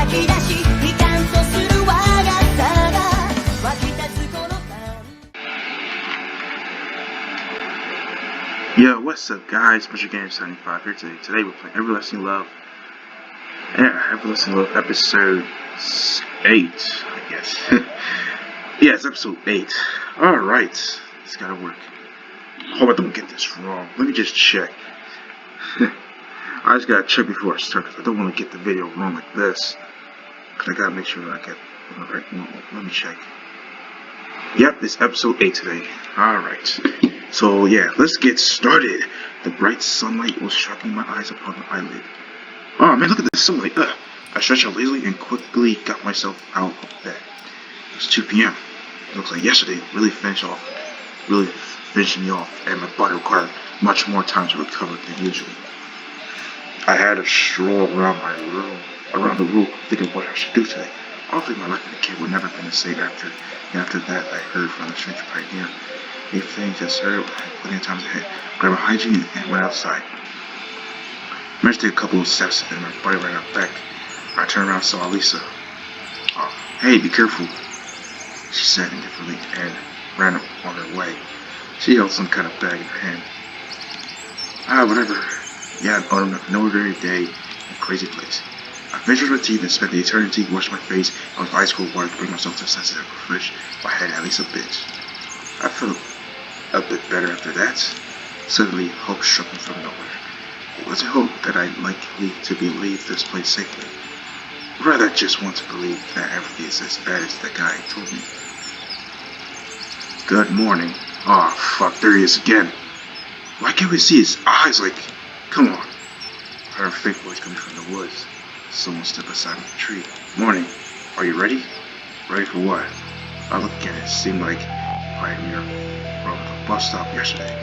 Yo, what's up guys, Mr. Gamer 75 here today. Today we're playing Everlasting Love. Yeah, Everlasting Love episode 8, I guess. Yeah, it's episode 8. Alright, it's gotta work. Hope I don't get this wrong. Let me just check. I just gotta check before I start because I don't want to get the video wrong like this. Because I gotta make sure that I get the right one. Let me check. Yep, it's episode 8 today. Alright. So yeah, let's get started. The bright sunlight was striking my eyes upon the eyelid. Oh man, look at the sunlight. I stretched out lazily and quickly got myself out of bed. It was 2 p.m. It looks like yesterday really finished me off, and my body required much more time to recover than usual. I had a stroll around the room, thinking what I should do today. Obviously, my life in the cave would never been the same after that I heard from the stranger pioneer. Everything just started plenty of times ahead. Grabbed my hygiene and went outside. Managed to take a couple of steps and my body ran out back. I turned around and saw Elisa. Oh, hey, be careful, she said indifferently and ran on her way. She held some kind of bag in her hand. Whatever. Yeah, an ordinary day in a crazy place. I finished my teeth and spent the eternity washing my face and with ice cold water to bring myself to senses and refresh my head at least a bit. I felt a bit better after that. Suddenly, hope struck me from nowhere. It wasn't hope that I'd likely to leave this place safely. Rather, I just want to believe that everything is as bad as that guy told me. Good morning. Aw, fuck, there he is again. Why can't we see his eyes? Like, come on. I heard a faint voice coming from the woods. Someone stepped beside me in the tree. Morning. Are you ready? Ready for what? I looked again. It seemed like Pioneer from the bus stop yesterday.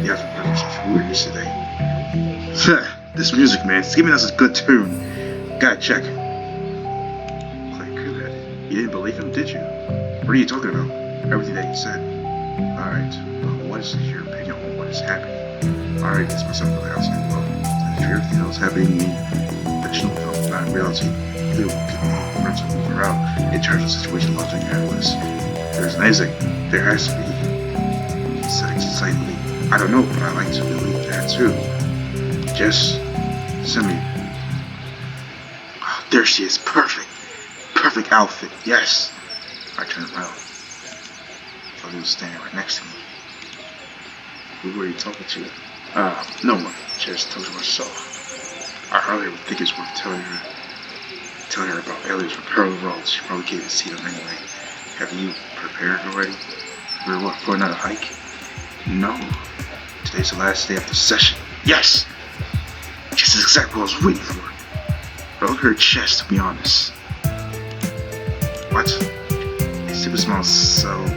Yeah, it's weird yesterday. This music, man, it's giving us a good tune. Gotta check. Clay Coolhead. You didn't believe him, did you? What are you talking about? Everything that he said. Alright, well, what is your opinion on what is happening? Alright, it's myself from the outside. Well, if everything else happening in fictional film, not in reality, it will give me room to move around in terms of situation logic and analysis. There's amazing. There has to be. He said excitedly. I don't know, but I like to believe that too. Just send me. Oh, there she is. Perfect. Perfect outfit. Yes. I turned around. He was standing right next to me. Who were you talking to? No one. Just talking to myself. I hardly ever think it's worth telling her about aliens from parallel worlds. She probably can't even see them anyway. Have you prepared already? For another hike? No. Today's the last day of the session. Yes! Just exactly what I was waiting for. But look at her chest, to be honest. What? A stupid smile settled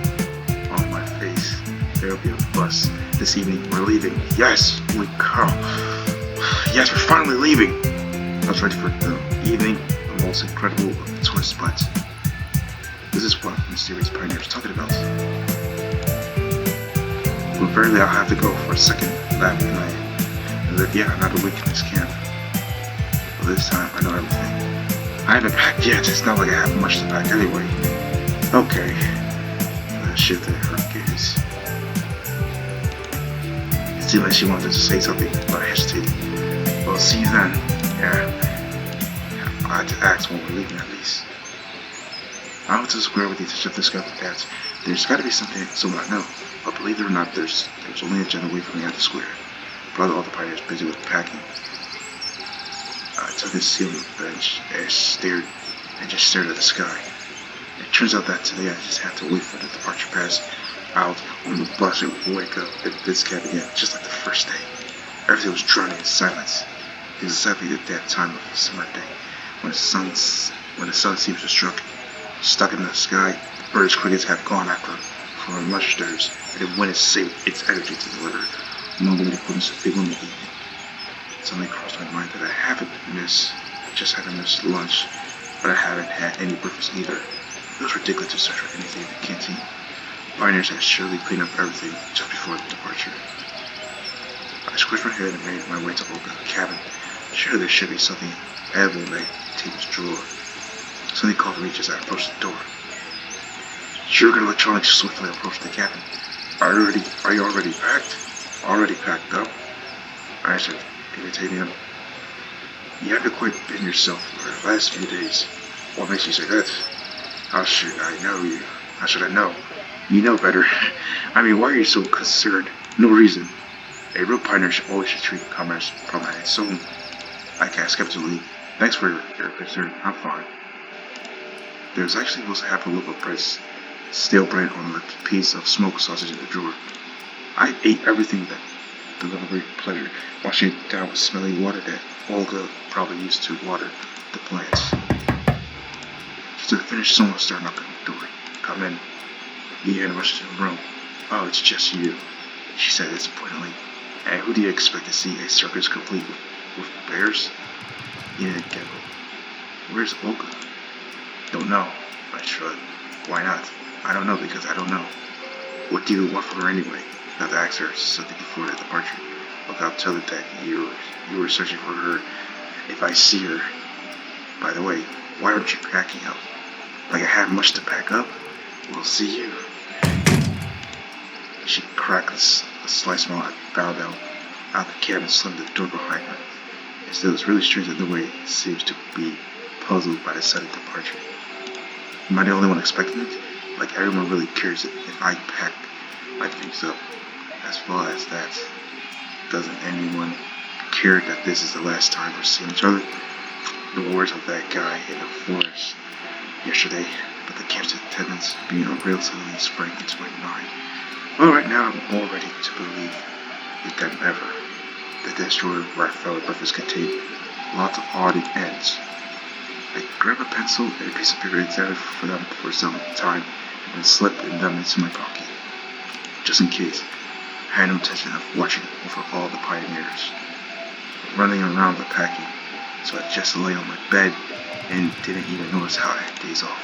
on my face. There'll be a bus this evening. We're leaving. Yes! Holy cow. Yes, we're finally leaving! I was ready for the evening, the most incredible of the twists, but this is what mysterious pioneer is talking about. But apparently I'll have to go for a second lap tonight and live yet another week in this camp. But this time I know everything. I haven't packed yet. It's not like I have much to pack anyway. Okay. I shifted her gaze. It seemed like she wanted to say something, but I hesitated. Well, see you then. Yeah. I had to ask when we're leaving at least. I went to the square with the intention of discovering that there's gotta be someone I know. But believe it or not, there's only a general way from me at the square. Probably all the pioneers busy with packing. I took a ceiling bench and just stared at the sky. It turns out that today I just have to wait for the departure pass out on the bus and wake up at this camp again, just like the first day. Everything was drowning in silence. It was exactly at that time of the summer day, when the sun seems to stuck in the sky. The birds' crickets have gone after for much stirs, and the wind has saved its energy to deliver mumbling the equivalence of big women evening. It suddenly crossed my mind that I just haven't missed lunch, but I haven't had any breakfast either. It was ridiculous to search for anything in the canteen. Pioneers had surely cleaned up everything just before the departure. I scratched my head and made my way to Olga's cabin. Sure, there should be something edible in that table's drawer. Something called me just as I approached the door. Sugar Electronics swiftly approached the cabin. Are you already packed? Already packed up? I answered, imitating him. You haven't quite been yourself for the last few days. What makes you say that? How should I know you? How should I know? You know better. I mean, why are you so concerned? No reason. A real pioneer should always treat commerce from its own. I asked skeptically. Thanks for your concern. I'm fine. There was actually supposed to have a loaf of bread, stale bread on a piece of smoked sausage in the drawer. I ate everything with that deliberate pleasure, washing it down with smelly water that Olga probably used to water the plants. Just to finish, someone started knocking on the door. Come in. Ian rushed into the room. Oh, it's just you, she said disappointedly. And who do you expect to see a circus complete with bears? Ian giggled. Where's Olga? Don't know. I shrugged. Why not? I don't know because I don't know. What do you want from her anyway? Not to ask her something before the departure. Look, I'll tell her that you were searching for her if I see her. By the way, why aren't you packing up? Like I have much to pack up? We'll see you. She cracked a slight smile and bowed out the cabin, slammed the door behind her. Instead, it was really strange that the way it seems to be puzzled by the sudden departure. Am I the only one expecting it? Like everyone really cares if I pack my things up. As well as that, doesn't anyone care that this is the last time we're seeing each other? The words of that guy in the forest yesterday, but the camp's attendance being unreal suddenly sprang into my mind. Well, right now I'm all ready to believe it than ever. The desk drawer where I felt breakfast contained lots of odd ends. I grabbed a pencil and a piece of paper and examined for them for some time, and then slipped them into my pocket. Just in case, I had no intention of watching over all the pioneers, running around the packing, so I just lay on my bed and didn't even notice how I had days off.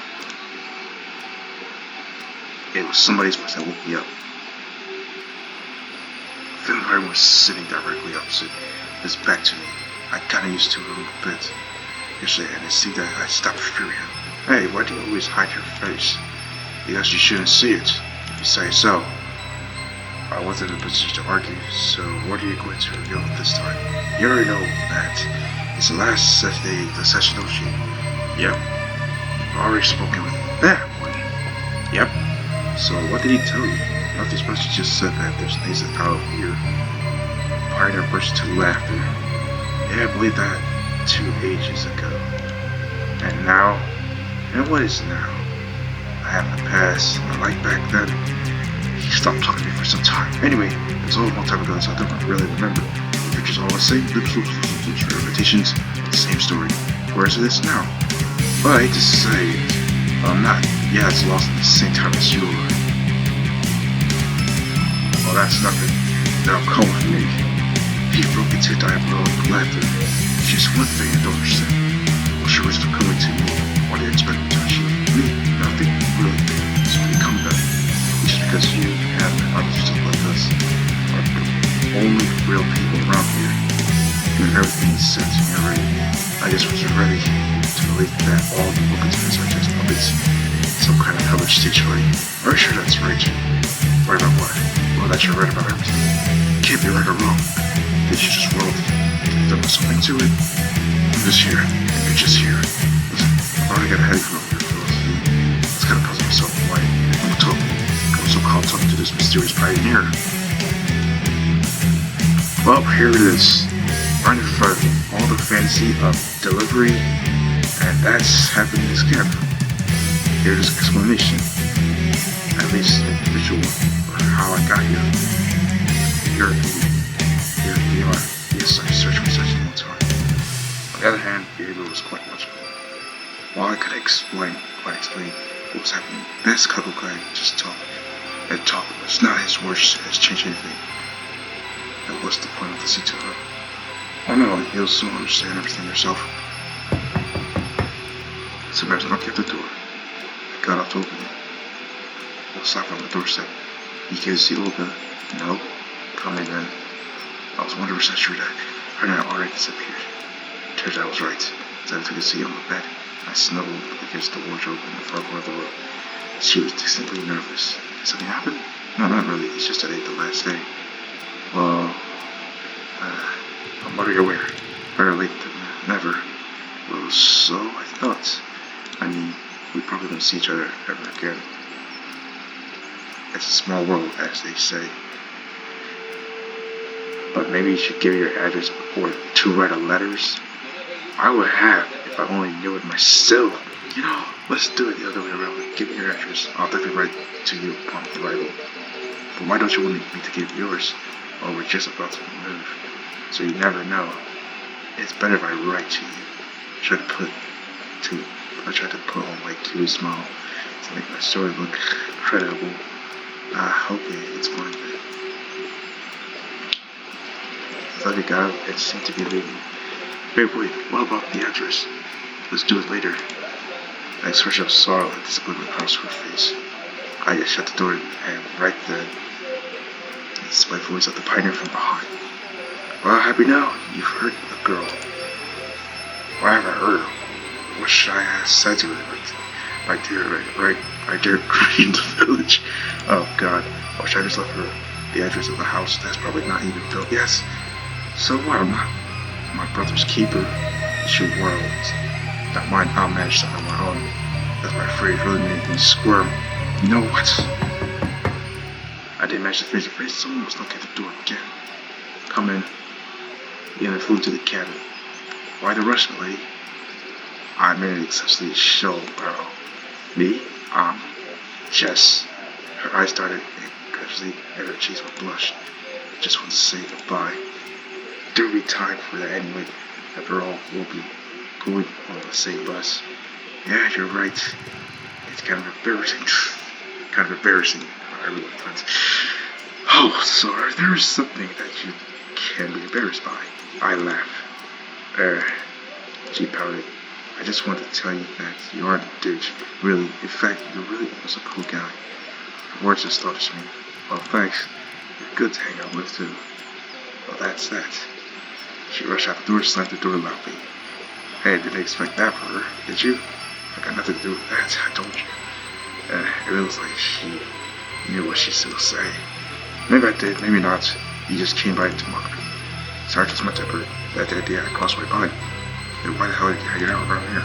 It was somebody's voice that woke me up. Finbar was sitting directly opposite, his back to me. I kinda used to him a bit yesterday, and it seemed that I stopped fearing him. Hey, why do you always hide your face? Because you shouldn't see it. You say so. I wasn't in a position to argue, so what are you going to reveal this time? You already know that it's the last Saturday of the session, don't you? Yep. You've already spoken with that one. Yep. So what did he tell you? Nothing special, just said that there's things out here. Pioneer burst into laughter. Yeah, I believe that 2 ages ago. And now? And what is now? I have the past. I like back then. He stopped talking to me for some time. Anyway, it was all a long time ago, so I don't really remember. The pictures all the same, repetitions, the same story. Whereas it is now. But I hate to say it, I'm not. Yeah, it's lost at the same time as you are. Well, that's nothing. Now come with me. He broke into diabolic laughter. Just one thing I don't understand. What's your reason for coming to me? What do you expect me to achieve? Me? Nothing? Really? So you come back. Just because you have others just like us are the only real people around here. Doing everything he said to me already. I just was ready to believe that all the bookings are just puppets. Some kind of coverage stage play. Are you sure that's right? Right about what? Well, that you're right about everything. Can't be right or wrong. Did you just roll? There was something to it. I'm just here. You're just here. Listen, I've already got a headache from your philosophy. It's kind of puzzling myself why I'm so caught talking to this mysterious pioneer. Well, here it is. Right in front of me. All the fantasy of delivery, and that's happening in this camp. Here's an explanation. At least a visual for how I got here. Here you are. Yes, I searched for such a long time. On the other hand, Gabriel was quite watchful. While I could explain what was happening, this cuddle guy just talked. And talk was not his words has changed anything. And what's the point of listening to her? Oh no, you'll soon understand everything yourself. So there's a knock at the door. I got up to open it. I was stopped on the doorstep. You can see Olga. No. Come in then. I was 100% sure that her and I already disappeared. Turns out I was right. As I took a seat on the bed, I snuggled against the wardrobe in the far corner of the room. She was distinctly nervous. Did something happen? No, not really. It's just today, the last day. Well, what are you wearing? Better late than never. Well, so I thought. I mean, we probably won't see each other ever again. It's a small world, as they say. But maybe you should give me your address or to write a letters. I would have if I only knew it myself. Let's do it the other way around. Give me your address. I'll definitely write to you upon arrival. But why don't you want me to give yours? Oh, we're just about to move. So you never know. It's better if I write to you. I tried to put on my cute smile to make my story look credible. Okay, it's fine then. I thought he got up and seemed to be leaving. Wait, what about the address? Let's do it later. An expression of sorrow and disappointment crossed her face. I just shut the door and right then, the slight voice of the pioneer from behind. Well, happy now. You've heard the girl. Well, I haven't heard her. What should I have said to her? Right there, in the village. Oh God. Or should I just left her the address of the house that's probably not even built? Yes. So what? I'm not my brother's keeper. Shoot worlds. Not mine. I'll manage something on my own. That's my phrase really made me squirm. You know what? I didn't manage to face the face. Someone was knocking at the door again. Come in. Then I flew into the cabin. Why the rush, my lady? I made an excessively show, bro. Me? Jess. Her eyes darted incredulously and her cheeks were blushed. I just want to say goodbye. There'll be time for that anyway. After all, we'll be going on the same bus. Yeah, you're right. It's kind of embarrassing. I really thought. Oh, sorry. There is something that you can be embarrassed by. I laughed. She pouted. I just wanted to tell you that you aren't a douche. Really, in fact, you really was a cool guy. Her words astonished me. Well, thanks. You're good to hang out with, too. Well, that's that. She rushed out the door, slammed the door loudly. Hey, didn't expect that for her, did you? I got nothing to do with that, I told you. It was like she knew what she was saying. Maybe I did, maybe not. You just came by to mock me. Sorry, just my temper. That idea I crossed my mind. Then why the hell are you hanging out around here?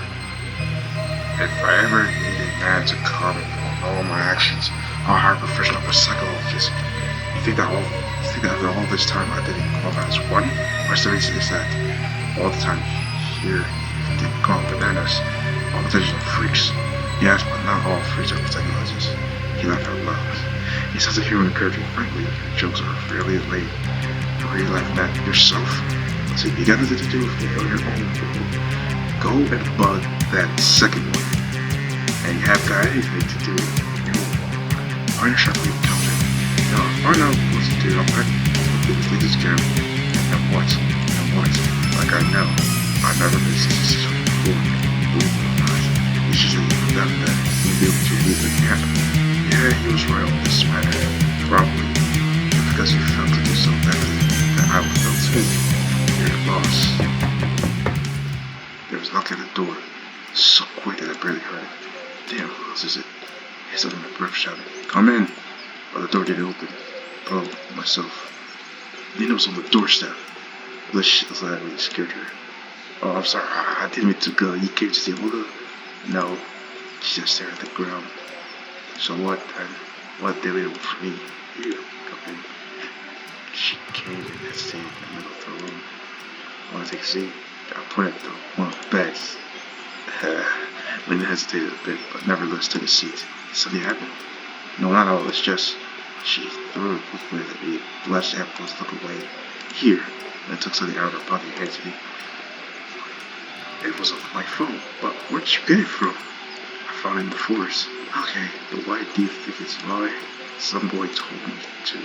If I ever need a man to comment on all my actions, I'll hire a professional psychologist. You think that after all this time I didn't qualify as one? My story is that all the time here you didn't call bananas. All potential freaks. Yes, but not all freaks are psychologists. He laughed out loud. He sense of humor encouraging. Frankly, your jokes are fairly lame. Why are you laughing at yourself? So you got nothing to do with it on your own. Go and bug that second one. And you haven't got anything to do with your own. Find your sharply intelligent. Now, find out what to do. I'm back with this camera. And what? Like I know. I've never made such a decision before. Believe it or not. It's just that you forgot that you'll be able to leave the camp. Yeah, he was right on this matter. Probably. Because you felt to do so badly that I would feel too. You're the boss. There was a knock at the door. So quick that I barely heard it. Damn, who else is it? He said under my breath, shouting, Come in! But the door didn't open. Oh, myself. Nina was on the doorstep. That really scared her. Oh, I'm sorry. I didn't mean to go. You came to see Olga? No. She just stared at the ground. So what then? What did they do for me? You, come in. She came and hesitated in the middle of the room. Want to take a seat? I pointed at one of the beds. Lena hesitated a bit, but nevertheless took a seat. Something happened? No, not all. It's just... She threw a quick look at me, blushed and was look away. Here, and took something out of her pocket and handed to me. It was my phone, but where'd you get it from? I found it in the forest. Okay, but why do you think it's mine? Some boy told me to.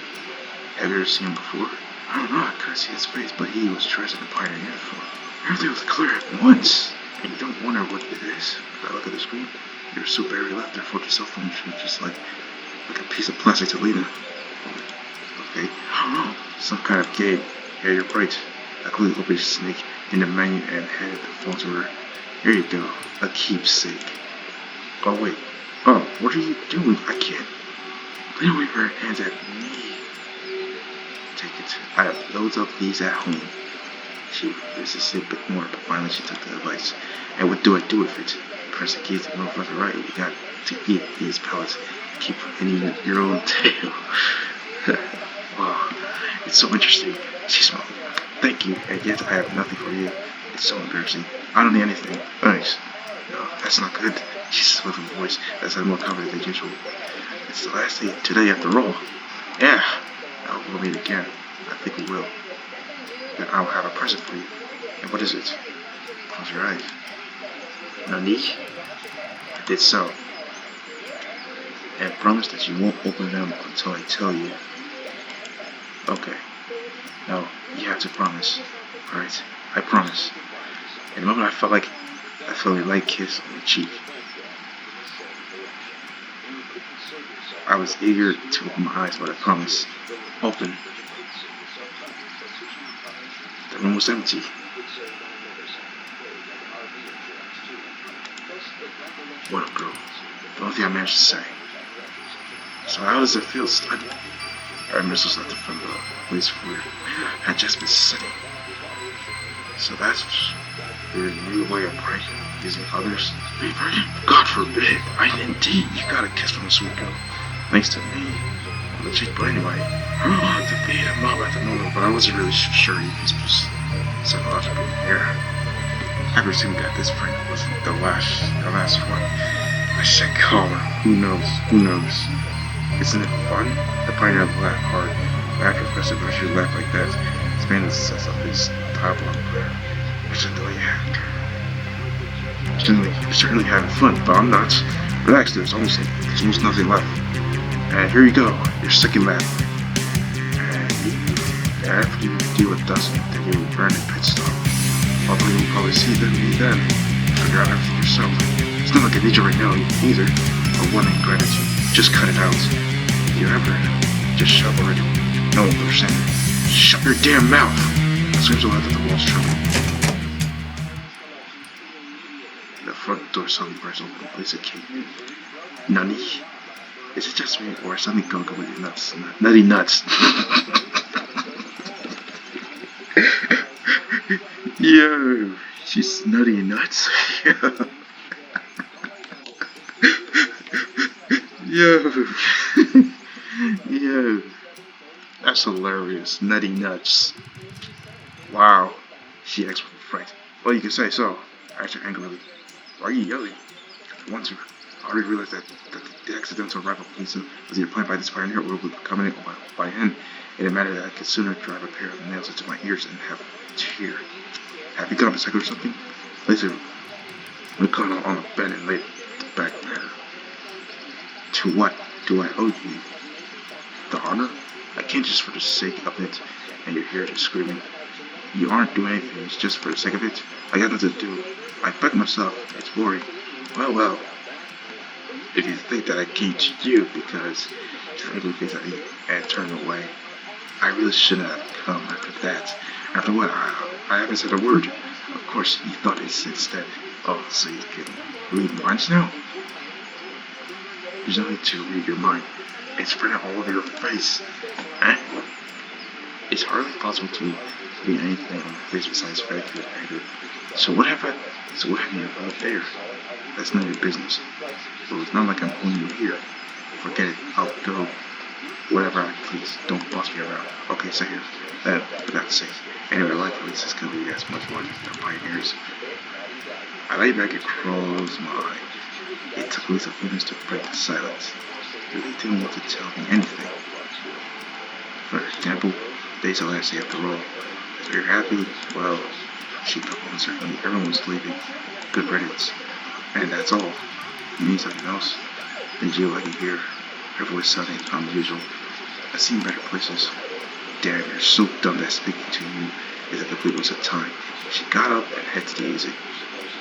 Have you ever seen him before? I don't know, I couldn't see his face, but he was dressed in a pioneer uniform. Everything was clear at once. And you don't wonder what it is. If I look at the screen, you're so buried left there for your cell phone screen, just like a piece of plastic to Lena. Okay, I don't know. Some kind of game. Yeah, you're right. I quickly opened the snake in the menu and handed the phone to her. Here you go, a keepsake. Oh wait, oh, what are you doing? I can't. Please wave her hands at me. Take it. I have loads of these at home. She resisted a bit more, but finally she took the advice. And what do I do with it? Press the keys to move left or right. You got to eat these pellets. Keep hitting your own tail. Wow, it's so interesting. She smiled. Thank you, and yet I have nothing for you. It's so embarrassing. I don't need anything. Thanks. No, that's not good. She said with a voice that sounded more confident than usual. It's the last day today after all. Yeah, now we'll meet again. I think we will. Then I'll have a present for you. And what is it? Close your eyes. Nani? I did so. And promise that you won't open them until I tell you. Okay. No, you have to promise. Alright? I promise. In the moment I felt a light kiss on the cheek. I was eager to open my eyes, but I promised. Open. The room was empty. What a girl. The only thing I managed to say. So how does it feel studying? Our missiles left from the place where had just been sitting. So that's your new way of praying, using others to be pregnant? God forbid. Indeed, you got a kiss from a sweet girl. Thanks to me. On the cheek, but anyway. To beat him up at the moment, but I wasn't really sure he was psychological. Yeah. Ever since we got this prank wasn't the last one. I said, calm. Who knows? Isn't it fun? The pioneer laughed hard. After Professor Bashir laughed like that, expanded the sense of his dialogue player. You're certainly having fun, but I'm not. Relax, there's almost nothing left. And here you go, your second lap. And after you do a dozen, then you will burn a pit stop. Although you'll probably see me then, figure out everything yourself. It's not like I need you right now, either. A one in gratitude. Just cut it out. If you ever, just shove already. No one will understand it. Shut your damn mouth! The screams will have that the walls tremble. The front door suddenly burst open and placed a key. Nani? Is it just me, or is something going with your nuts? Nutty nuts. Yo, she's nutty nuts. Yo. Yo. That's hilarious. Nutty nuts. Wow. She asked with fright. Well, you can say so. I asked her angrily. Why are you yelling? I want to. I already realized that the accidental arrival of Lisa was either planned by this pioneer or would be coming by him. In a matter that I could sooner drive a pair of nails into my ears and have a tear. Have you got up a second or something? Lisa reclined on the bed and laid the back at her. To what do I owe you? The honor? I can't just for the sake of it, and you're here just screaming. You aren't doing anything, it's just for the sake of it. I got nothing to do. I begged myself, it's boring. Well. If you think that I came to you because you frankly face at me and turned away, I really shouldn't have come after that. After what? I haven't said a word. Of course, you thought it's instead. Oh, so you can read minds now? There's no need to read your mind. It's printed all over your face. It's hardly possible to read anything on your face besides gratitude and anger. So what have you about there? That's none of your business. So it's not like I'm holding you here. Forget it. I'll go whatever I please. Don't boss me around. Okay, say here. For God's sake. Anyway, I like Lisa's gonna be as much fun as the pioneers. I lay back and closed my eye. It took Lisa a few minutes to break the silence. They really didn't want to tell me anything. For example, today's the last day after all. So you're happy? Well, she thought uncertainly. Everyone's leaving. Good riddance. And that's all. You need something else? Did you like it here? Her voice sounded unusual. I've seen better places. Damn, you're so dumb that speaking to you is a complete waste of time. She got up and headed to the exit.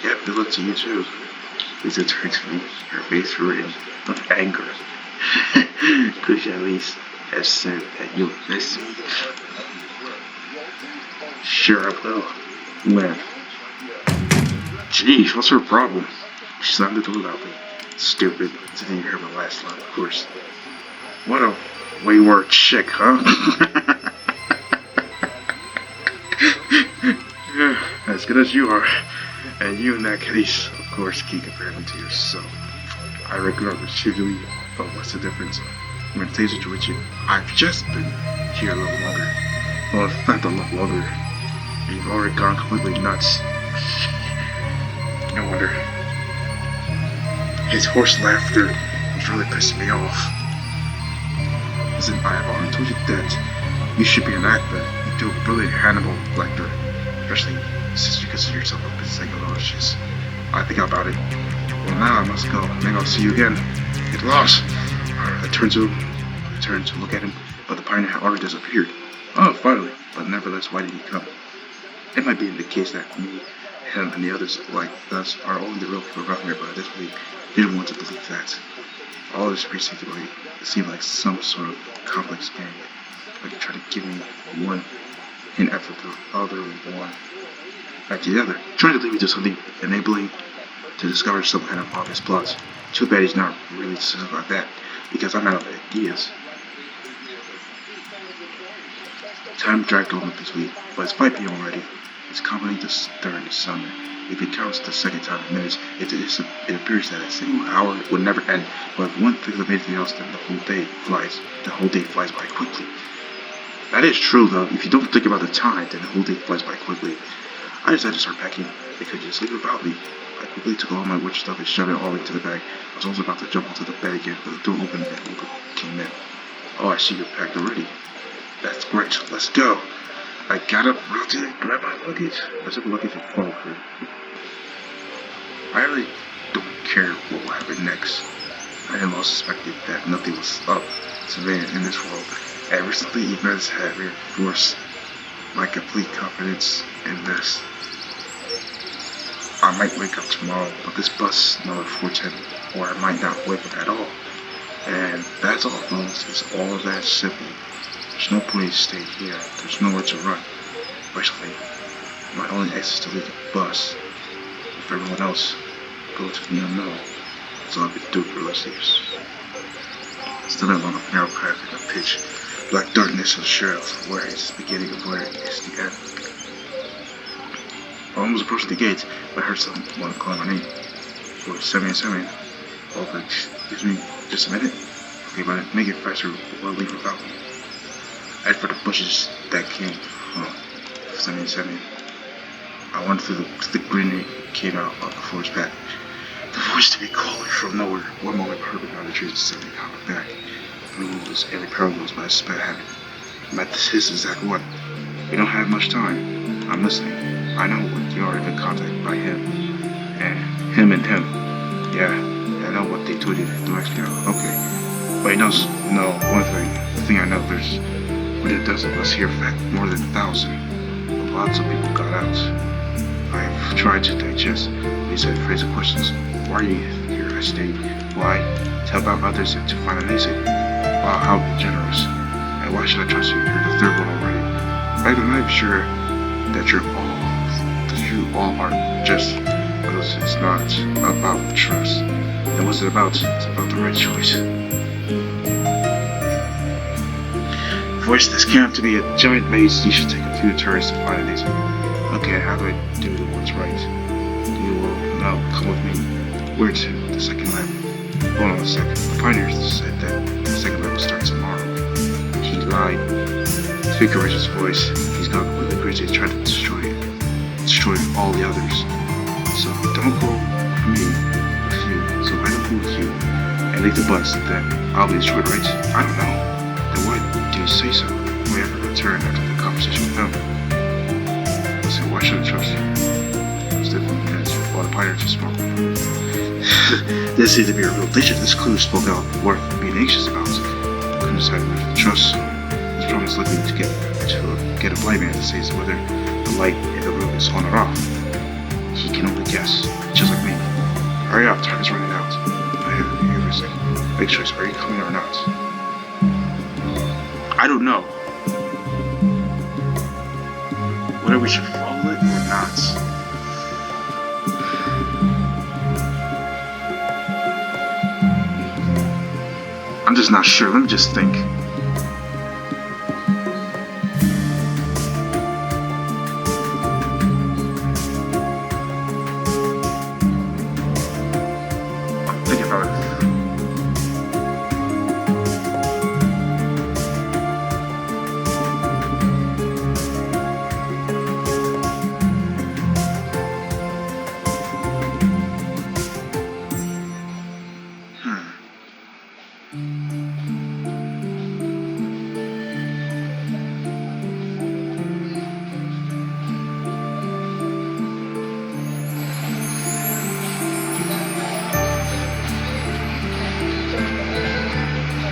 Yeah, good luck to you too. Lisa turned to me, her face written with anger. Could you at least have said that you'll miss me? Sure I will. When? Geez, what's her problem? She slammed the door loudly. Stupid. Didn't hear my last line, of course. What a wayward chick, huh? Yeah, as good as you are. And you in that case, of course, keep comparing me to yourself. I regret repeatedly, but what's the difference? When things are with you, I've just been here a little longer. Well, in fact, a lot longer. You've already gone completely nuts. No wonder. His hoarse laughter is really pissing me off. Listen, I have already told you that you should be an actor. You do a brilliant Hannibal Lecter, especially since you consider yourself a bit psychologist. I think about it. Well, now I must go. Maybe I'll see you again. Get lost. I turned to look at him, but the pioneer had already disappeared. Oh, finally. But nevertheless, why did he come? It might be in the case that me, him, and the others like us are only the real people around here, but I desperately didn't want to believe that. All this basically seemed like some sort of complex game. Like you try to give me one hint after the other one after the other, trying to lead me to something enabling to discover some kind of obvious plots. Too bad he's not really specific like that, because I'm out of ideas. Time dragged on this week, but it's 5 p.m. already. It's commonly the third summer. If it counts the second time in minutes, it appears that a single hour would never end. But if one thinks of anything else, then the whole day flies by quickly. That is true, though. If you don't think about the time, then the whole day flies by quickly. I decided to start packing. They could just leave without me. I quickly took all my work stuff and shoved it all into the bag. I was almost about to jump onto the bed again, but the door opened and Uber came in. Oh, I see you're packed already. That's great. Let's go. I got up, routed, and grabbed my luggage. I took the luggage and followed her. I really don't care what will happen next. I had long suspected that nothing was up to me in this world, and recently events had reinforced my complete confidence in this. I might wake up tomorrow, but this bus number 410, or I might not wake up at all. And that's all, folks. It's all that simple. There's no point in staying here. There's nowhere to run. Basically, my only exit is to leave the bus. If everyone else go to the unknown, that's all I've been doing for the last years. Still along a narrow path in the pitch black darkness of the sheriff, where it's the beginning of where it's the end. I almost approached the gate, but I heard someone calling my name. For 787. Oh, excuse me, just a minute. Okay, but make it faster or leave without me. I head for the bushes that came from 77. I went through the green that came out of the forest path. The voice to be calling from nowhere. One moment perfect on the trees, suddenly hopped back. Moves every parallels by a sped habit. I'm at his exact one. We don't have much time. I'm listening. I know you are in contact by him. And him. Yeah, I know what they tweeted the next year. Okay. But he knows one thing. The thing I know, there's within a dozen of us here, in fact, more than 1,000. Lots of people got out. I've tried to digest these phrasal questions. Why are you here? I stayed. Why? To help out others and to find an exit. Wow, how generous. And why should I trust you? You're the third one already. I'm not sure that you all are just because it's not about trust. And what's it about? It's about the right choice. Voice, this can't to be a giant maze. You should take a few turns to find an exit. Okay, how do I do what's right? You will now come with me. Where to? The second lab. Hold on a second. The pioneers said that the second lab will start tomorrow. He lied. Speaker raised his voice. He's gone completely crazy. He's trying to destroy all the others. So don't go with me with you. So if I don't go with you and leave the bus, then I'll be destroyed, right? I don't know. Then why do you say so? We have to return after the conversation with him. Listen, why should I trust you? Stephen minutes while the pioneers are smoking. This seems to be a real danger. This clue spoke out worth being anxious about. Couldn't decide whether to trust. He's probably looking to get a blind man to say whether the light in the room is on or off. He can only guess, just like me. Hurry up, time is running out. Big choice, are you coming or not? I don't know. whether we should follow it or not. I'm just not sure. Let me just think. I'm thinking about it.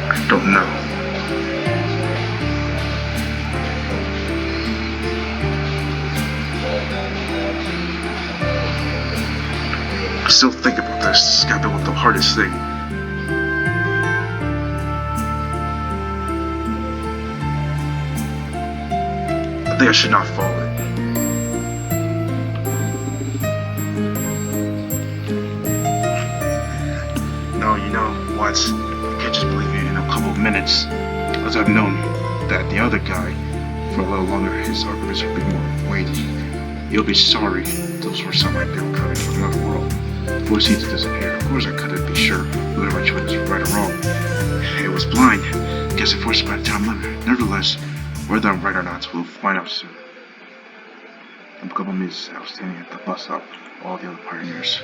I don't know. I still think about this. This has got to be the hardest thing. I think I should not follow it. No, you know what? I can't just believe it in a couple of minutes. As I've known that the other guy, for a little longer, his arguments would be more weighty. You'll be sorry. Those were some like they were coming from another world. Forced you to disappear. Of course I couldn't be sure whether my choice was right or wrong. It was blind. Guess it forced by the time limit. Nevertheless, whether I'm right or not, we'll find out soon. In a couple of minutes, I was standing at the bus stop with all the other pioneers.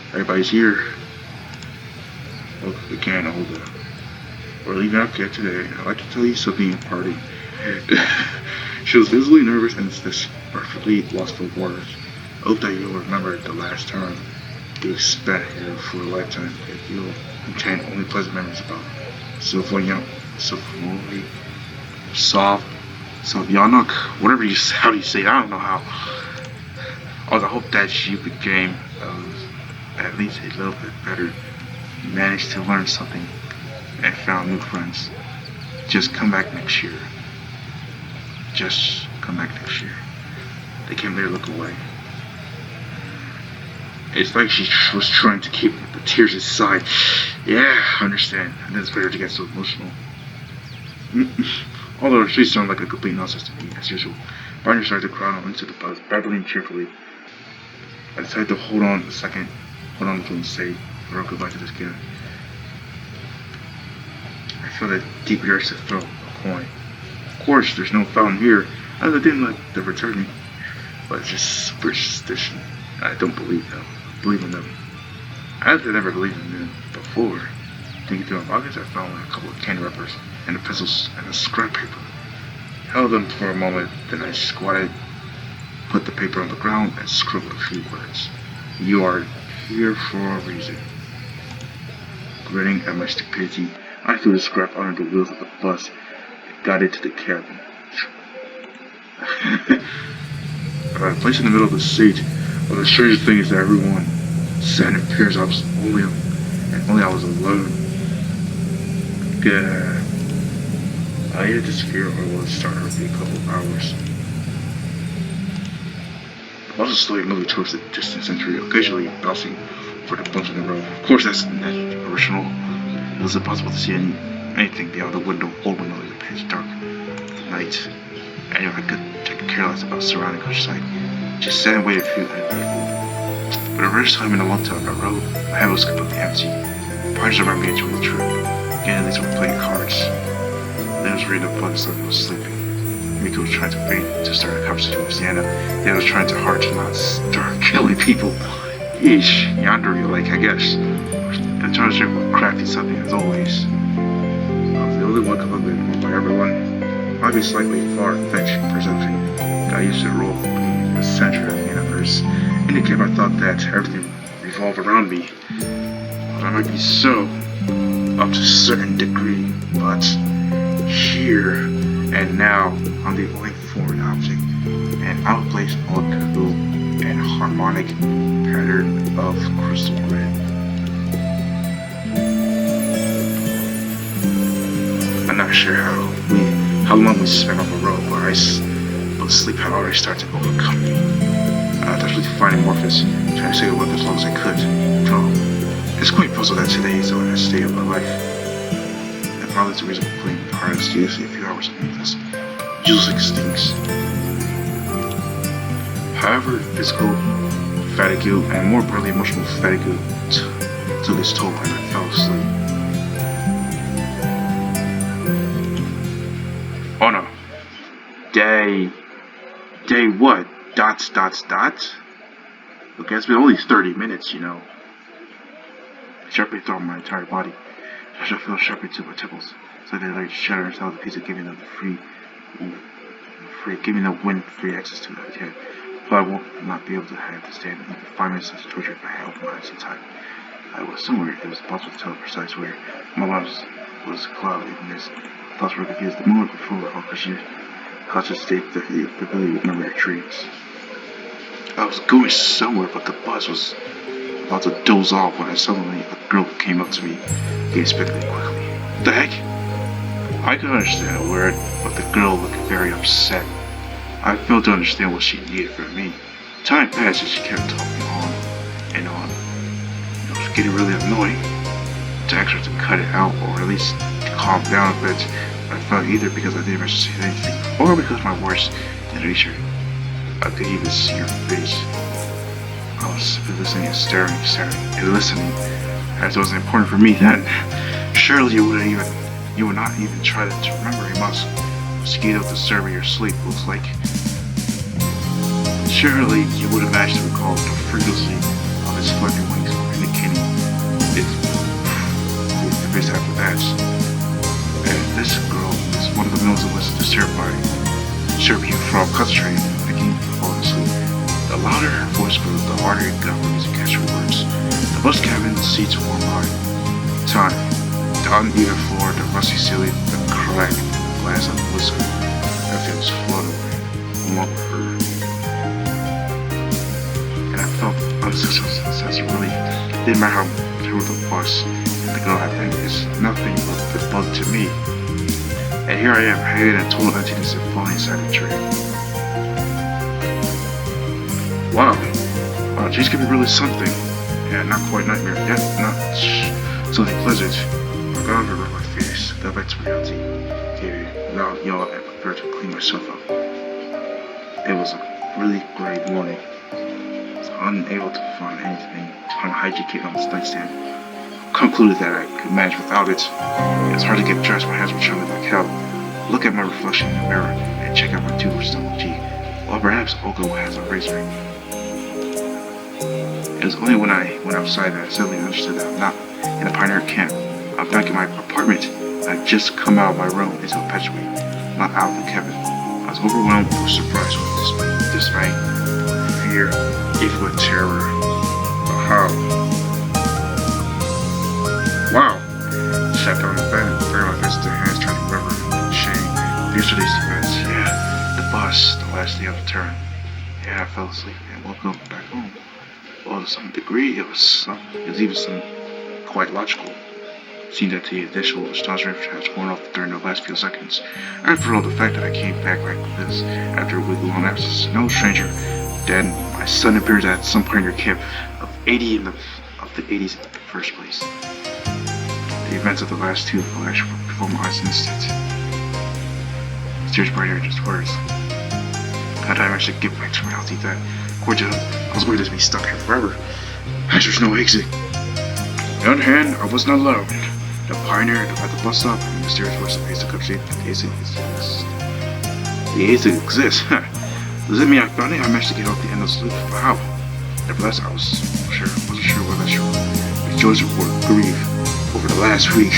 Everybody's here. Look, we can't hold it. We're leaving out yet today. I'd like to tell you something at party. She was visibly nervous and desperately lost for words. I hope that you'll remember the last time you spent here for a lifetime. If you'll contain only pleasant memories about Sylvanyanok, Sylvanyanok, whatever how you say it, I don't know how. Also, I hope that you became at least a little bit better. You managed to learn something and found new friends. Just come back next year. Just come back next year. They came there to look away. It's like she was trying to keep the tears aside. Yeah, I understand. And then it's better to get so emotional. Although she sounded like a complete nonsense to me, as usual. Barney started to crawl into the bus, babbling cheerfully. I decided to hold on a second, hold on to say or goodbye to this kid. I felt a deep urge to throw a coin. Of course, there's no fountain here, as I didn't like the returning. But it's just superstition. I don't believe in them. I had never believed in them before. Digging through my pockets, I found a couple of candy wrappers and the pencils and a scrap paper. Held them for a moment, then I squatted, put the paper on the ground, and scribbled a few words. You are here for a reason. Grinning at my stupidity, I threw the scrap under the wheels of the bus and got into the cabin. I placed in the middle of the seat. Well, the strangest thing is that everyone sat in pairs. I was only I was alone. Good. I either disappear or will start over a couple of hours. I was slowly moving towards the distant century, occasionally bouncing for the bumps in the road. Of course, that's original. It was impossible to see anything beyond the old window in the pitch dark night. Anyway, I could take careless about surrounding countryside. Just sat and waited for you. For the first time in a long time, I rode. My head was completely empty. Partners around me enjoyed the trip. Again, they were playing cards. Then I was reading a book, so I was sleeping. Miko was trying to start a conversation with Sienna. Then I was trying hard to not start killing people. Yeesh, Yandere, like, I guess. The charger was crafty something as always. I was the only one complimented by everyone. Might be slightly far-fetched perception. Got used to the role of being the center of the universe. Indicated I thought that everything revolved around me. Well, that might be so, up to a certain degree, but here and now, I'm the only foreign object, an outplaced molecule and harmonic pattern of crystal grid. I'm not sure how long we spent on the road, but the sleep had already started to overcome me. Desperately finding Morpheus, trying to stay awake as long as I could. Oh, it's quite puzzled that today is the last day of my life. And probably it's a reason for playing cards to usually a few hours of this useless extincts. However, physical fatigue and more broadly emotional fatigue took its toll and I fell asleep. Oh no. Day what? Dots. Okay, it's been only 30 minutes, you know. Sharply throughout my entire body. I should feel sharply to my temples. So they like shatter and tell the pizza, giving them giving the wind free access to that yet. But I won't not be able to have to stand even 5 minutes of torture if I had opened my eyes in time. I was somewhere it was possible to tell precise where. My mind was clouded in this. Thoughts were confused. The moment before all conscious state the ability to remember your dreams. I was going somewhere, but the bus was about to doze off when suddenly a girl came up to me, getting speculated quickly. What the heck? I could understand a word, but the girl looked very upset. I failed to understand what she needed from me. Time passed and she kept talking on and on. It was getting really annoying to ask her to cut it out or at least to calm down a bit. I felt either because I didn't mention anything or because my words didn't reach her. I could even see her face. I was simply listening and staring and listening. As it was important for me then, surely you would not even try to remember a mosquito disturbing your sleep looks like. Surely you would have managed to recall the frequency of its flapping wings indicating the face after that. And this girl is one of the millions of us disturbed you from concentrating and thinking of falling asleep. The louder her voice grew, the harder it got for me to catch her words. The bus cabin seats were mine. Time. The uneven floor, the rusty ceiling, the cracked glass of the whisker. Everything was floating away, along with her. And I felt unsuccessful since it really didn't matter how through the bus and the girl had been. It's nothing but the bug to me. And here I am, hanging in total emptiness and falling inside a tree. Wow, dreams can be really something. Yeah, not quite nightmare, yet not something pleasant. I got over my face, got back to reality, gave a loud yawn and prepared to clean myself up. It was a really great morning. I was unable to find anything unhygienic on the nightstand. Concluded that I could manage without it. It was hard to get dressed, my hands were trembling like hell. Look at my reflection in the mirror and check out my tooth still on G. Or perhaps Oko has a razor. It was only when I went outside that I suddenly understood that I'm not in a pioneer camp. I'm back in my apartment. I'd just come out of my room into a perpetually, not out of the cabin. I was overwhelmed with surprise, with dismay, fear, even with terror. But how? Wow! I sat down in bed and buried my face into hands, trying to remember shame yesterday's events. Yeah, the bus, the last day of the term. Yeah, I fell asleep and woke up back home. Well, to some degree, it was even some quite logical. Seeing that the initial astonishment has worn off during the last few seconds. After all, the fact that I came back like this after a week-long absence, no stranger. Then my son appears at some pioneer camp of the 80s in the first place. The events of the last two flash before my eyes in an instant. Tears brighter, just words. Had I managed to get back to reality that, according to him, I was going to be stuck here forever, as there's no exit. On the other hand, I was not alone. The pioneer at the bus stop and the mysterious voice of Asa Cupshade, the exit exists. The exit exists? Does that mean I found it? I managed to get off the end of the loop. Wow. Nevertheless, I wasn't sure whether that's true. The joys of grief over the last week.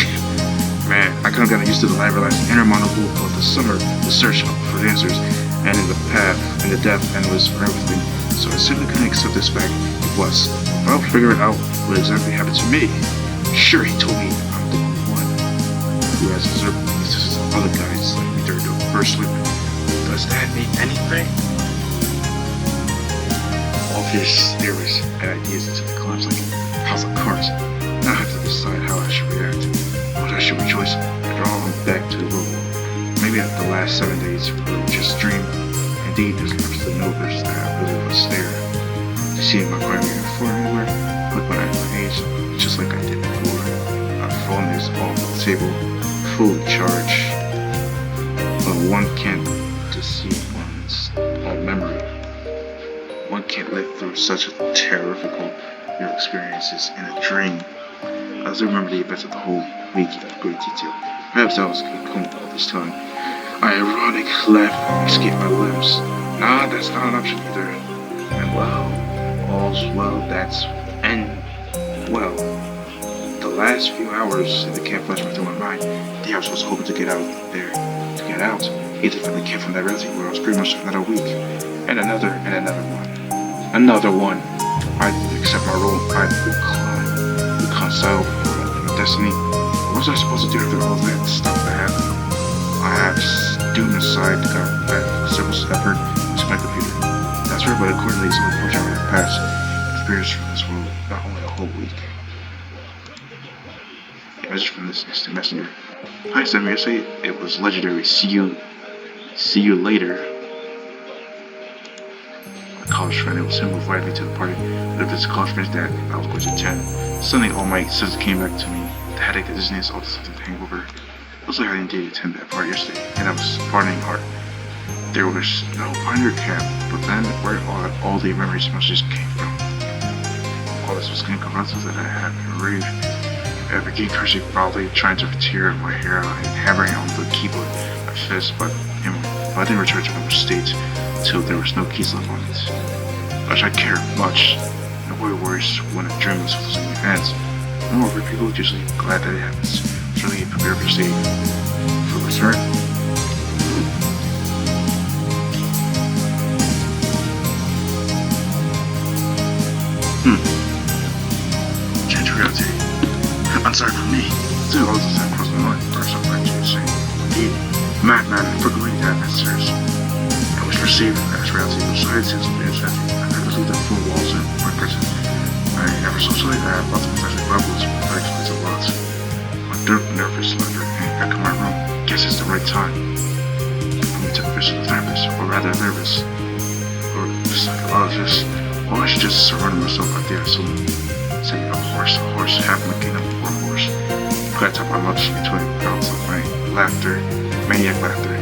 Man, I couldn't have gotten used to the labyrinthine inner monologue of the summer, the search for answers, and in the path, and the depth, and was for everything. So I simply couldn't accept this fact. It was. But I'll figure it out what exactly happened to me. Sure, he told me I'm the only one who has observed these other guys like me during the first sleep. Does that mean anything? All these theories and ideas into the collapse like a house of cards. Now I have to decide how I should react. Whether I should rejoice and draw him back to the real world. Maybe after the last 7 days we would just dream and indeed, there's absolutely no evidence that I really was there. To see my primary floor anywhere, but when I page, just like I did before, our phone is all on the table, fully charged. But one can't deceive one's own memory. One can't live through such a terrifical real experiences in a dream. As I remember the events of the whole week in great detail. Perhaps I was coma all this time. I ironic laugh escaped my limbs. Nah, that's not an option either. And well, all's well that's well. The last few hours in the camp flashed through my mind. The hours I was hoping to get out there. To get out. Either from the camp from that reality where I was pretty much another week. And another one. Another one. I accept my role. I reconcile with my destiny. What was I supposed to do after all that stuff that happened? I have student aside got back several effort into my computer. That's right, but accordingly, some unfortunate past experience from this world, not only a whole week. A message from this instant messenger. Hi, Sam. Yesterday it was legendary. See you later. My college friend, it was him who invited me to the party. But if it's a college friend that I was going to attend, suddenly all my senses came back to me. The headache, the dizziness, all the something hangover. It was like I didn't attend that party yesterday, and I was partying hard. There was no pioneer camp, but then where all the memories and messages came from. All this was getting confidences that I had rave. I began cursing proudly, trying to tear my hair out and hammering on the keyboard. My fist, but I didn't return to my state until there was no keys left on it. Much I care much. Nobody worries when a dream is losing your hands. Moreover, people are usually glad that it happens. Certainly prepare for state for return. Change reality. I'm sorry for me. Still all the time crossed my mind. Burst up like you say. Indeed, madman for going to adventures. I was perceived as reality besides his insanity. I never lived in four walls in my prison. I never socialized. I had lots of professional problems, but I explained a lot. My nervous laughter echoed my room. Guess it's the right time. I'm to the vision of therapist, or rather nervous, or psychologist. Or I should just surround myself out there. So, say a horse, half my kingdom, or a horse. Put top my lunch between bouts of my laughter, maniac laughter.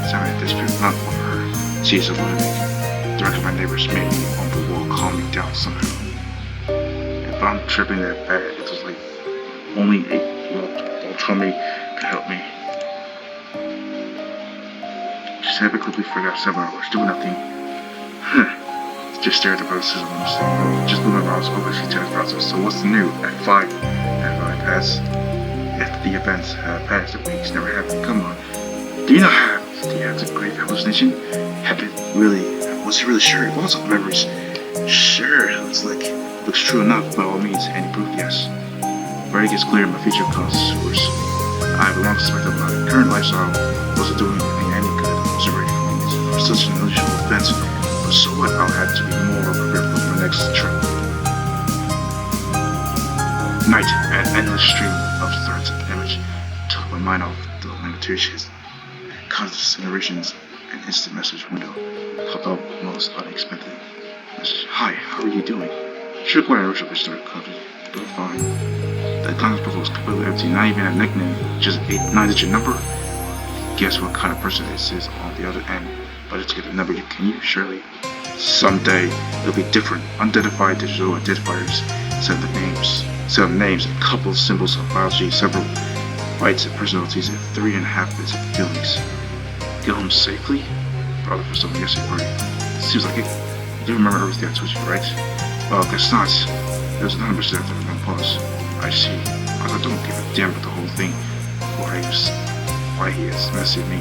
Sounding at this period, not of her. She is a lunatic. The record of my neighbors made me on the wall calm me down somehow. If I'm tripping that bad, it was like only a little tummy could help me. Just had quickly forgot 7 hours, doing nothing. Just stared at the process of just moving around over the test process. So what's new? At 5 passed. If the events have passed, the weeks never happened. Come on. Do you have the great hallucination? Was he really sure? Lots of memories. Sure, looks true enough by all means. Any proof? Yes. Where it gets clear my future contours. I have long suspected my current lifestyle wasn't doing anything any good. I wasn't ready for such an unusual event. But so what? I'll have to be more prepared for my next trip. Night, an endless stream of threats and image took my mind off the limitations, considerations, and instant message window popped up most unexpected. Message: Hi, how are you doing? Sure, when I rushed up and started covered, but fine. The contact profile was completely empty, not even a nickname, just a 9-digit number. Guess what kind of person this is on the other end, but it's get the number you can use, surely. Someday, it'll be different. Unidentified digital identifiers, set of names, a couple of symbols of biology, several bytes of personalities, and 3.5 bits of feelings. Get home safely? Probably for someone yesterday party. Seems like it. You remember everything I told you, right? Well, guess not. There's another message after one pause. I see. I don't give a damn about the whole thing. Why he has messaged me.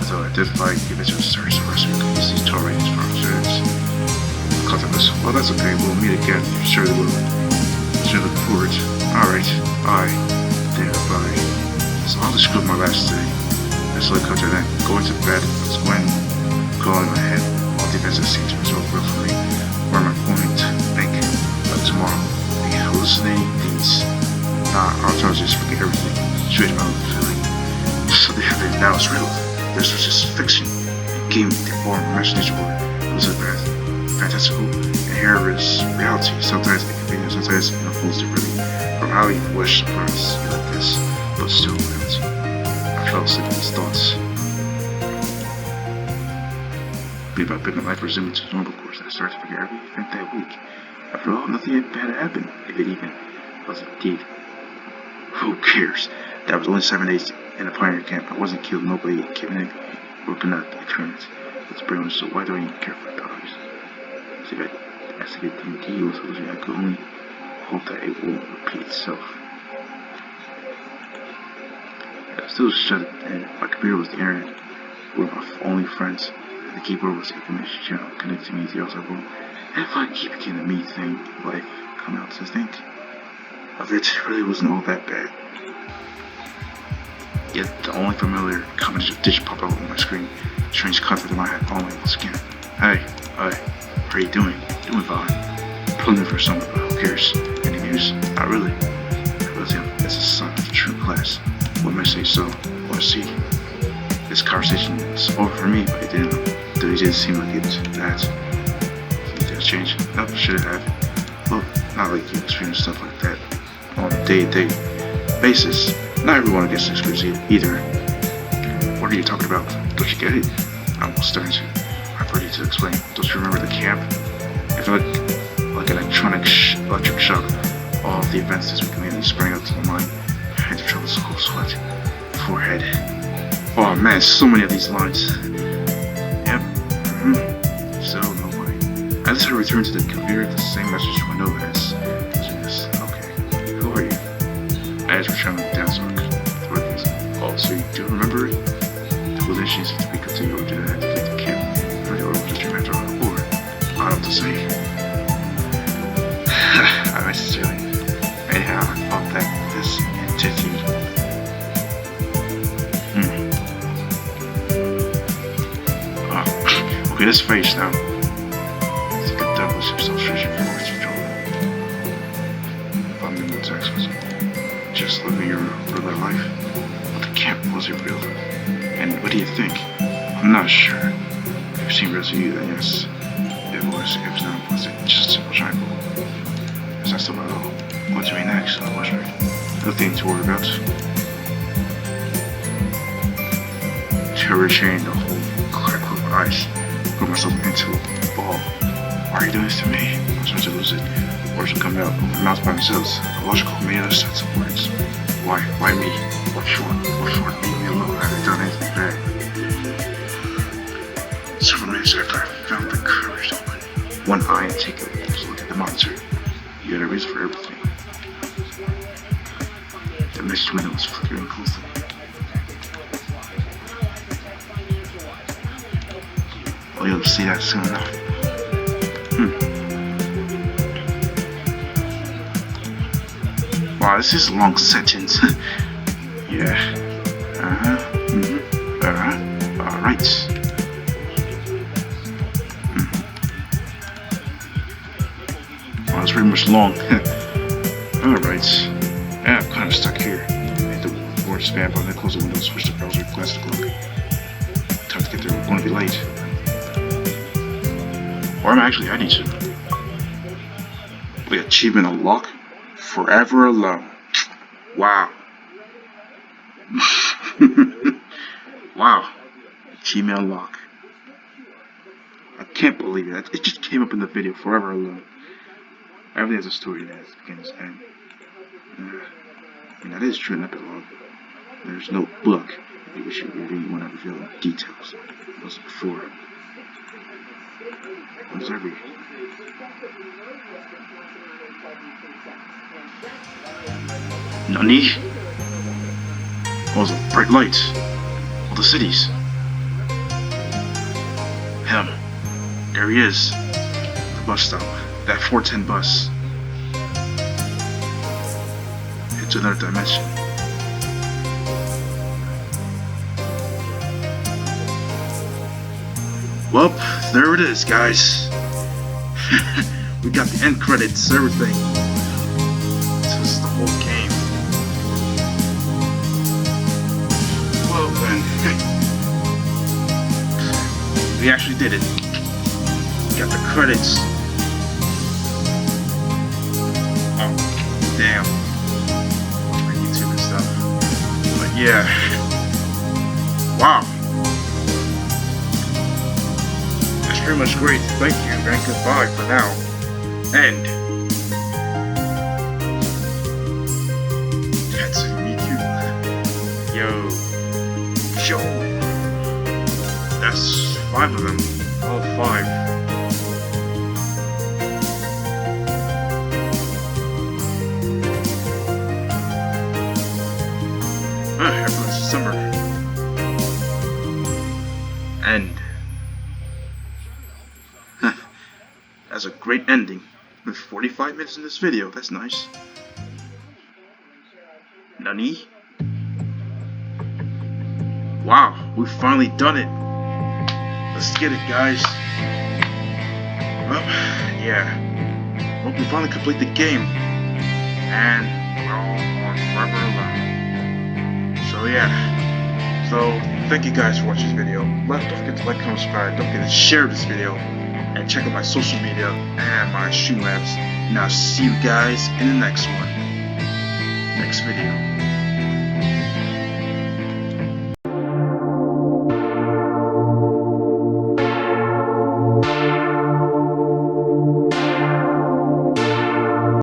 Until I identified the image of search for us, we can use these toll ratings for our students. Contact us. Well, that's okay. We'll meet again. Surely we'll. Sure look forward. Alright. Bye. There, bye. So I'll just screw my last day. Let's look after that. Going to bed. It's when going in my head. All the events that seem to resolve real for me. Where am I going to think of tomorrow? The hallucinating things. I'll try to just forget everything. Change my own feeling. So they have it now, it's real. This was just fiction. It gave me the form of imagination. fantastical, and here is reality. Sometimes inconvenient, sometimes it unfolds differently. From how you wish surprise you like this, but still reality. I fell asleep in these thoughts. Bit by bit, my life resumed its normal course. I started to forget every event that week. After all, nothing bad had happened, if it even was indeed. Who cares? That was only 7 days in a pioneer camp. I wasn't killed, nobody kidnapped me, or could not experience. It's brain, so why do I even care for dollars? As if it indeed was illusion, I could only hope that it won't repeat itself. I was still shut in. My computer was the internet. We were my only friends. The keyboard was the information channel connecting me to the outside world. And if I keep getting the me thing, life come out to think of it really wasn't all that bad. Yet the only familiar combination of dish popped up on my screen. Strange concept in my head following the skin. Hey, how are you doing? Doing fine. Pulling for summer, but who cares? Any news? Not really. I was him as a son of a true class. What may say so, or see. This conversation is over for me, but it didn't seem like it was that. Did it change? No, should it have? Well, not like you experience stuff like that on a day-to-day basis. Not everyone gets to experience it either. What are you talking about? Don't you get it? I'm almost starting to. I'm ready to explain. Don't you remember the camp? I feel like an electric shock. All of the events this week immediately sprang up to my mind. Hands of trouble, cold sweat, forehead. Oh man, so many of these lines. Yep. So nobody. I just returned to the computer the same message window as this. Okay. Who are you? I just returned down so I could throw things. Oh, so you do remember it? The relations to be continued, or did I have to get the camp? For the order just remained on the board. I don't know what to say. I miss it really. Anyhow, I thought that this entity. Okay, this face now. It's like a devilish illustration for voice control. If I'm in the text was just living your real life, but the camp wasn't real. And what do you think? I'm not sure. If it seemed real to you, then yes, it was. If it's not, was it just a simple triangle? Is that still about all? What do we next? I was right. Nothing to worry about. Terror chained the whole crack of my eyes. Put myself into a ball. Why are you doing this to me? I'm starting to lose it. Words will come out of my mouth by themselves. A logical million sets of words. Why? Why me? What for? Leave me alone. I haven't done anything bad. Several minutes after I found the courage to open one eye and take a look at the monster. You had a reason for everything. The mist window was flickering closely. Well, you'll see that soon enough. Wow, this is a long sentence. Yeah. Alright. Wow, it's pretty much long. Alright. Yeah, I'm kind of stuck here. Hit the board spam button, close the window, switch the browser, glance at the clock. Time to get there, we're going to be late. Or I need to. Wait, achievement unlock? Forever alone. Wow. Wow. Achievement unlock. I can't believe it. It just came up in the video, forever alone. Everything has a story that has beginnings and I mean, that is true in epilogue. There's no book in which you really want to reveal details. It was before. What was I reading? Nani? All the bright lights. All the cities. Him. There he is. The bus stop. That 410 bus. It's another dimension. Well, there it is, guys. We got the end credits, everything. This is the whole game. Well then, we actually did it. Got the credits. Oh, damn. My YouTube and stuff. But yeah. Wow. That's pretty much great. Thank you and goodbye for now. End. That's me too. Yo. That's 5 of them. All 5. Everyone's December. End. That's a great ending. With 45 minutes in this video. That's nice. Nani? Wow, we've finally done it. Let's get it, guys. Well, yeah. Well, we finally complete the game. And we're all on Forever Alone. So yeah. So, thank you guys for watching this video. Don't forget to like, comment, subscribe. Don't forget to share this video. And check out my social media and my Streamlabs. And I'll see you guys in the next one. Next video.